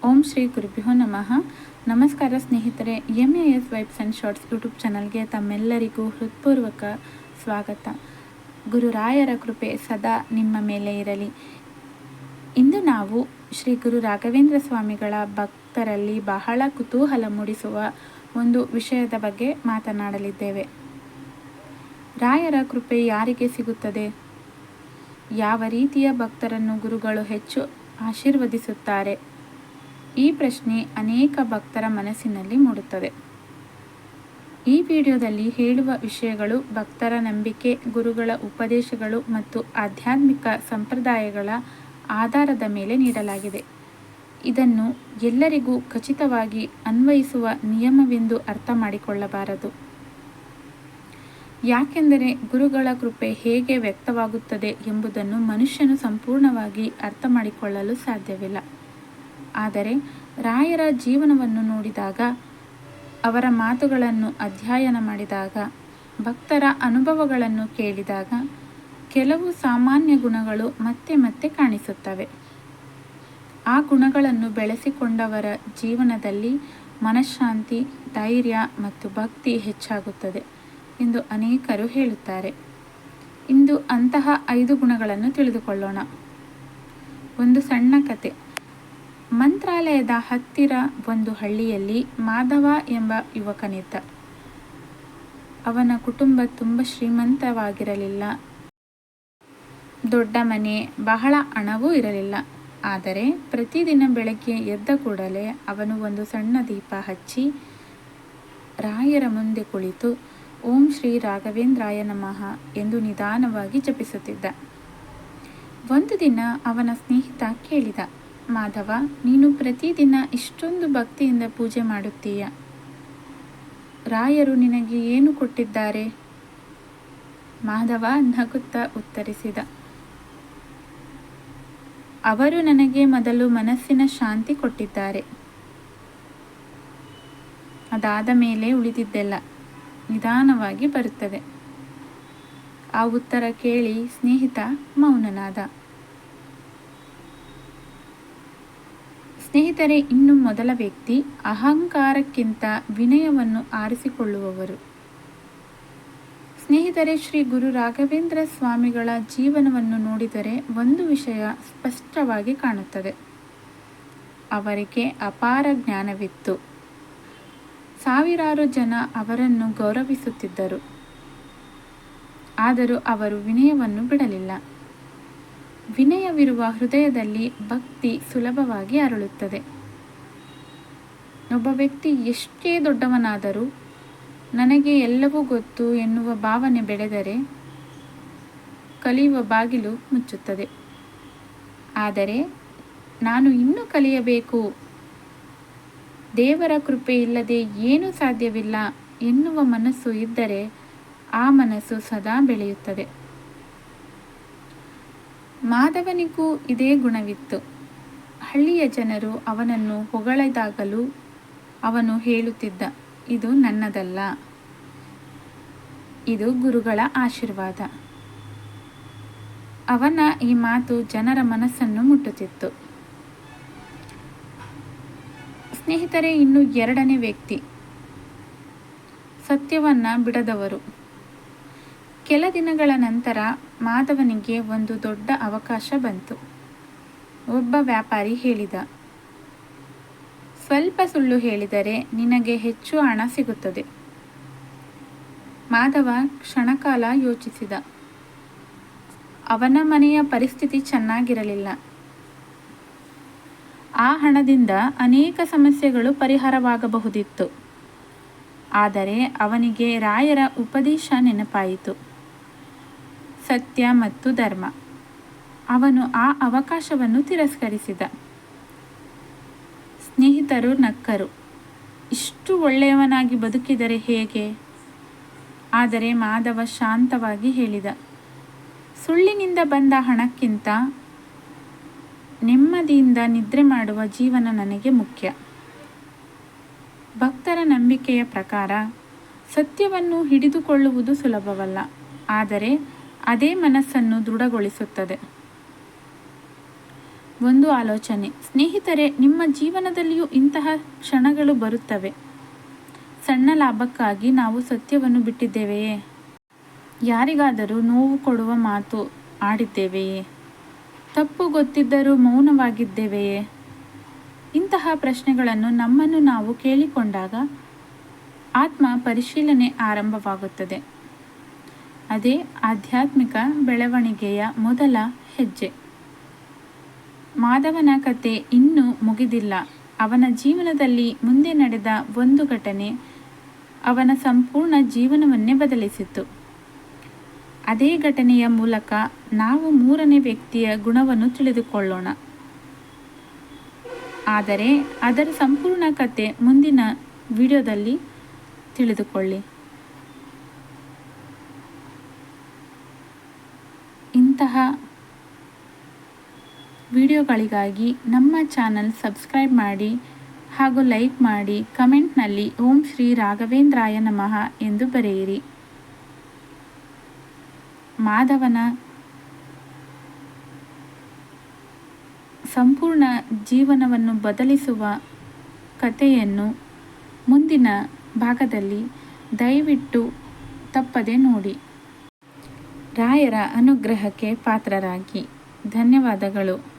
ಓಂ ಶ್ರೀ ಗುರುಭ್ಯೋ ನಮಃ. ನಮಸ್ಕಾರ ಸ್ನೇಹಿತರೆ, MAS vibes and shorts YouTube ಚಾನಲ್ಗೆ ತಮ್ಮೆಲ್ಲರಿಗೂ ಹೃತ್ಪೂರ್ವಕ ಸ್ವಾಗತ. ಗುರುರಾಯರ ಕೃಪೆ ಸದಾ ನಿಮ್ಮ ಮೇಲೆ ಇರಲಿ. ಇಂದು ನಾವು ಶ್ರೀ ಗುರು ರಾಘವೇಂದ್ರ ಸ್ವಾಮಿಗಳ ಭಕ್ತರಲ್ಲಿ ಬಹಳ ಕುತೂಹಲ ಮೂಡಿಸುವ ಒಂದು ವಿಷಯದ ಬಗ್ಗೆ ಮಾತನಾಡಲಿದ್ದೇವೆ. ರಾಯರ ಕೃಪೆ ಯಾರಿಗೆ ಸಿಗುತ್ತದೆ? ಯಾವ ರೀತಿಯ ಭಕ್ತರನ್ನು ಗುರುಗಳು ಹೆಚ್ಚು ಆಶೀರ್ವದಿಸುತ್ತಾರೆ? ಈ ಪ್ರಶ್ನೆ ಅನೇಕ ಭಕ್ತರ ಮನಸ್ಸಿನಲ್ಲಿ ಮೂಡುತ್ತದೆ. ಈ ವಿಡಿಯೋದಲ್ಲಿ ಹೇಳುವ ವಿಷಯಗಳು ಭಕ್ತರ ನಂಬಿಕೆ, ಗುರುಗಳ ಉಪದೇಶಗಳು ಮತ್ತು ಆಧ್ಯಾತ್ಮಿಕ ಸಂಪ್ರದಾಯಗಳ ಆಧಾರದ ಮೇಲೆ ನೀಡಲಾಗಿದೆ. ಇದನ್ನು ಎಲ್ಲರಿಗೂ ಖಚಿತವಾಗಿ ಅನ್ವಯಿಸುವ ನಿಯಮವೆಂದು ಅರ್ಥ ಮಾಡಿಕೊಳ್ಳಬಾರದು. ಯಾಕೆಂದರೆ ಗುರುಗಳ ಕೃಪೆ ಹೇಗೆ ವ್ಯಕ್ತವಾಗುತ್ತದೆ ಎಂಬುದನ್ನು ಮನುಷ್ಯನು ಸಂಪೂರ್ಣವಾಗಿ ಅರ್ಥ ಮಾಡಿಕೊಳ್ಳಲು ಸಾಧ್ಯವಿಲ್ಲ. ಆದರೆ ರಾಯರ ಜೀವನವನ್ನು ನೋಡಿದಾಗ, ಅವರ ಮಾತುಗಳನ್ನು ಅಧ್ಯಯನ ಮಾಡಿದಾಗ, ಭಕ್ತರ ಅನುಭವಗಳನ್ನು ಕೇಳಿದಾಗ ಕೆಲವು ಸಾಮಾನ್ಯ ಗುಣಗಳು ಮತ್ತೆ ಮತ್ತೆ ಕಾಣಿಸುತ್ತವೆ. ಆ ಗುಣಗಳನ್ನು ಬೆಳೆಸಿಕೊಂಡವರ ಜೀವನದಲ್ಲಿ ಮನಃಶಾಂತಿ, ಧೈರ್ಯ ಮತ್ತು ಭಕ್ತಿ ಹೆಚ್ಚಾಗುತ್ತದೆ ಎಂದು ಅನೇಕರು ಹೇಳುತ್ತಾರೆ. ಇಂದು ಅಂತಹ 5 ಗುಣಗಳನ್ನು ತಿಳಿದುಕೊಳ್ಳೋಣ. ಒಂದು ಸಣ್ಣ ಕತೆ. ಮಂತ್ರಾಲಯದ ಹತ್ತಿರ ಒಂದು ಹಳ್ಳಿಯಲ್ಲಿ ಮಾಧವ ಎಂಬ ಯುವಕನಿದ್ದ. ಅವನ ಕುಟುಂಬ ತುಂಬ ಶ್ರೀಮಂತವಾಗಿರಲಿಲ್ಲ. ದೊಡ್ಡ ಮನೆ, ಬಹಳ ಹಣವೂ ಇರಲಿಲ್ಲ. ಆದರೆ ಪ್ರತಿದಿನ ಬೆಳಗ್ಗೆ ಎದ್ದ ಕೂಡಲೇ ಅವನು ಒಂದು ಸಣ್ಣ ದೀಪ ಹಚ್ಚಿ ರಾಯರ ಮುಂದೆ ಕುಳಿತು ಓಂ ಶ್ರೀ ರಾಘವೇಂದ್ರಾಯ ನಮಃ ಎಂದು ನಿಧಾನವಾಗಿ ಜಪಿಸುತ್ತಿದ್ದ. ಒಂದು ದಿನ ಅವನ ಸ್ನೇಹಿತ ಕೇಳಿದ, ಮಾಧವ, ನೀನು ಪ್ರತಿದಿನ ಇಷ್ಟೊಂದು ಭಕ್ತಿಯಿಂದ ಪೂಜೆ ಮಾಡುತ್ತೀಯ. ರಾಯರು ನಿನಗೆ ಏನು ಕೊಟ್ಟಿದ್ದಾರೆ? ಮಾಧವ ನಗುತ್ತಾ ಉತ್ತರಿಸಿದ, ಅವರು ನನಗೆ ಮೊದಲು ಮನಸ್ಸಿನ ಶಾಂತಿ ಕೊಟ್ಟಿದ್ದಾರೆ. ಅದಾದ ಮೇಲೆ ಉಳಿದಿದ್ದೆಲ್ಲ ನಿಧಾನವಾಗಿ ಬರುತ್ತದೆ. ಆ ಉತ್ತರ ಕೇಳಿ ಸ್ನೇಹಿತ ಮೌನನಾದ. ಸ್ನೇಹಿತರೆ, ಇನ್ನು ಮೊದಲ ವ್ಯಕ್ತಿ ಅಹಂಕಾರಕ್ಕಿಂತ ವಿನಯವನ್ನು ಆರಿಸಿಕೊಳ್ಳುವವರು. ಸ್ನೇಹಿತರೆ, ಶ್ರೀ ಗುರು ರಾಘವೇಂದ್ರ ಸ್ವಾಮಿಗಳ ಜೀವನವನ್ನು ನೋಡಿದರೆ ಒಂದು ವಿಷಯ ಸ್ಪಷ್ಟವಾಗಿ ಕಾಣುತ್ತದೆ. ಅವರಿಗೆ ಅಪಾರ ಜ್ಞಾನವಿತ್ತು. ಸಾವಿರಾರು ಜನ ಅವರನ್ನು ಗೌರವಿಸುತ್ತಿದ್ದರು. ಆದರೂ ಅವರು ವಿನಯವನ್ನು ಬಿಡಲಿಲ್ಲ. ವಿನಯವಿರುವ ಹೃದಯದಲ್ಲಿ ಭಕ್ತಿ ಸುಲಭವಾಗಿ ಅರಳುತ್ತದೆ. ಒಬ್ಬ ವ್ಯಕ್ತಿ ಎಷ್ಟೇ ದೊಡ್ಡವನಾದರೂ ನನಗೆ ಎಲ್ಲವೂ ಗೊತ್ತು ಎನ್ನುವ ಭಾವನೆ ಬೆಳೆದರೆ ಕಲಿಯುವ ಬಾಗಿಲು ಮುಚ್ಚುತ್ತದೆ. ಆದರೆ ನಾನು ಇನ್ನೂ ಕಲಿಯಬೇಕು, ದೇವರ ಕೃಪೆ ಇಲ್ಲದೆ ಏನೂ ಸಾಧ್ಯವಿಲ್ಲ ಎನ್ನುವ ಮನಸ್ಸು ಇದ್ದರೆ ಆ ಮನಸ್ಸು ಸದಾ ಬೆಳೆಯುತ್ತದೆ. ಮಾಧವನಿಗೂ ಇದೇ ಗುಣವಿತ್ತು. ಹಳ್ಳಿಯ ಜನರು ಅವನನ್ನು ಹೊಗಳಿದಾಗಲೂ ಅವನು ಹೇಳುತ್ತಿದ್ದ, ಇದು ನನ್ನದಲ್ಲ, ಇದು ಗುರುಗಳ ಆಶೀರ್ವಾದ. ಅವನ ಈ ಮಾತು ಜನರ ಮನಸ್ಸನ್ನು ಮುಟ್ಟುತ್ತಿತ್ತು. ಸ್ನೇಹಿತರೆ, ಇನ್ನು ಎರಡನೇ ವ್ಯಕ್ತಿ ಸತ್ಯವನ್ನ ಬಿಡದವರು. ಕೆಲ ದಿನಗಳ ನಂತರ ಮಾಧವನಿಗೆ ಒಂದು ದೊಡ್ಡ ಅವಕಾಶ ಬಂತು. ಒಬ್ಬ ವ್ಯಾಪಾರಿ ಹೇಳಿದ, ಸ್ವಲ್ಪ ಸುಳ್ಳು ಹೇಳಿದರೆ ನಿನಗೆ ಹೆಚ್ಚು ಹಣ ಸಿಗುತ್ತದೆ. ಮಾಧವ ಕ್ಷಣಕಾಲ ಯೋಚಿಸಿದ. ಅವನ ಮನೆಯ ಪರಿಸ್ಥಿತಿ ಚೆನ್ನಾಗಿರಲಿಲ್ಲ. ಆ ಹಣದಿಂದ ಅನೇಕ ಸಮಸ್ಯೆಗಳು ಪರಿಹಾರವಾಗಬಹುದಿತ್ತು. ಆದರೆ ಅವನಿಗೆ ರಾಯರ ಉಪದೇಶ ನೆನಪಾಯಿತು, ಸತ್ಯ ಮತ್ತು ಧರ್ಮ. ಅವನು ಆ ಅವಕಾಶವನ್ನು ತಿರಸ್ಕರಿಸಿದ. ಸ್ನೇಹಿತರು ನಕ್ಕರು. ಇಷ್ಟು ಒಳ್ಳೆಯವನಾಗಿ ಬದುಕಿದರೆ ಹೇಗೆ? ಆದರೆ ಮಾಧವ ಶಾಂತವಾಗಿ ಹೇಳಿದ, ಸುಳ್ಳಿನಿಂದ ಬಂದ ಹಣಕ್ಕಿಂತ ನೆಮ್ಮದಿಯಿಂದ ನಿದ್ರೆ ಮಾಡುವ ಜೀವನ ನನಗೆ ಮುಖ್ಯ. ಭಕ್ತರ ನಂಬಿಕೆಯ ಪ್ರಕಾರ ಸತ್ಯವನ್ನು ಹಿಡಿದುಕೊಳ್ಳುವುದು ಸುಲಭವಲ್ಲ, ಆದರೆ ಅದೇ ಮನಸ್ಸನ್ನು ದೃಢಗೊಳಿಸುತ್ತದೆ. ಒಂದು ಆಲೋಚನೆ. ಸ್ನೇಹಿತರೆ, ನಿಮ್ಮ ಜೀವನದಲ್ಲಿಯೂ ಇಂತಹ ಕ್ಷಣಗಳು ಬರುತ್ತವೆ. ಸಣ್ಣ ಲಾಭಕ್ಕಾಗಿ ನಾವು ಸತ್ಯವನ್ನು ಬಿಟ್ಟಿದ್ದೇವೆಯೇ? ಯಾರಿಗಾದರೂ ನೋವು ಕೊಡುವ ಮಾತು ಆಡಿದ್ದೇವೆಯೇ? ತಪ್ಪು ಗೊತ್ತಿದ್ದರೂ ಮೌನವಾಗಿದ್ದೇವೆಯೇ? ಇಂತಹ ಪ್ರಶ್ನೆಗಳನ್ನು ನಮ್ಮನ್ನು ನಾವು ಕೇಳಿಕೊಂಡಾಗ ಆತ್ಮ ಪರಿಶೀಲನೆ ಆರಂಭವಾಗುತ್ತದೆ. ಅದೇ ಆಧ್ಯಾತ್ಮಿಕ ಬೆಳವಣಿಗೆಯ ಮೊದಲ ಹೆಜ್ಜೆ. ಮಾಧವನ ಕತೆ ಇನ್ನೂ ಮುಗಿದಿಲ್ಲ. ಅವನ ಜೀವನದಲ್ಲಿ ಮುಂದೆ ನಡೆದ ಒಂದು ಘಟನೆ ಅವನ ಸಂಪೂರ್ಣ ಜೀವನವನ್ನೇ ಬದಲಿಸಿತು. ಅದೇ ಘಟನೆಯ ಮೂಲಕ ನಾವು ಮೂರನೇ ವ್ಯಕ್ತಿಯ ಗುಣವನ್ನು ತಿಳಿದುಕೊಳ್ಳೋಣ. ಆದರೆ ಅದರ ಸಂಪೂರ್ಣ ಕತೆ ಮುಂದಿನ ವಿಡಿಯೋದಲ್ಲಿ ತಿಳಿದುಕೊಳ್ಳಿ. ಇಂತಹ ವಿಡಿಯೋಗಳಿಗಾಗಿ ನಮ್ಮ ಚಾನಲ್ ಸಬ್ಸ್ಕ್ರೈಬ್ ಮಾಡಿ ಹಾಗೂ ಲೈಕ್ ಮಾಡಿ. ಕಮೆಂಟ್ನಲ್ಲಿ ಓಂ ಶ್ರೀ ರಾಘವೇಂದ್ರಾಯ ನಮಃ ಎಂದು ಬರೆಯಿರಿ. ಮಾಧವನ ಸಂಪೂರ್ಣ ಜೀವನವನ್ನು ಬದಲಿಸುವ ಕಥೆಯನ್ನು ಮುಂದಿನ ಭಾಗದಲ್ಲಿ ದಯವಿಟ್ಟು ತಪ್ಪದೆ ನೋಡಿ. ರಾಯರ ಅನುಗ್ರಹಕ್ಕೆ ಪಾತ್ರರಾಗಿ. ಧನ್ಯವಾದಗಳು.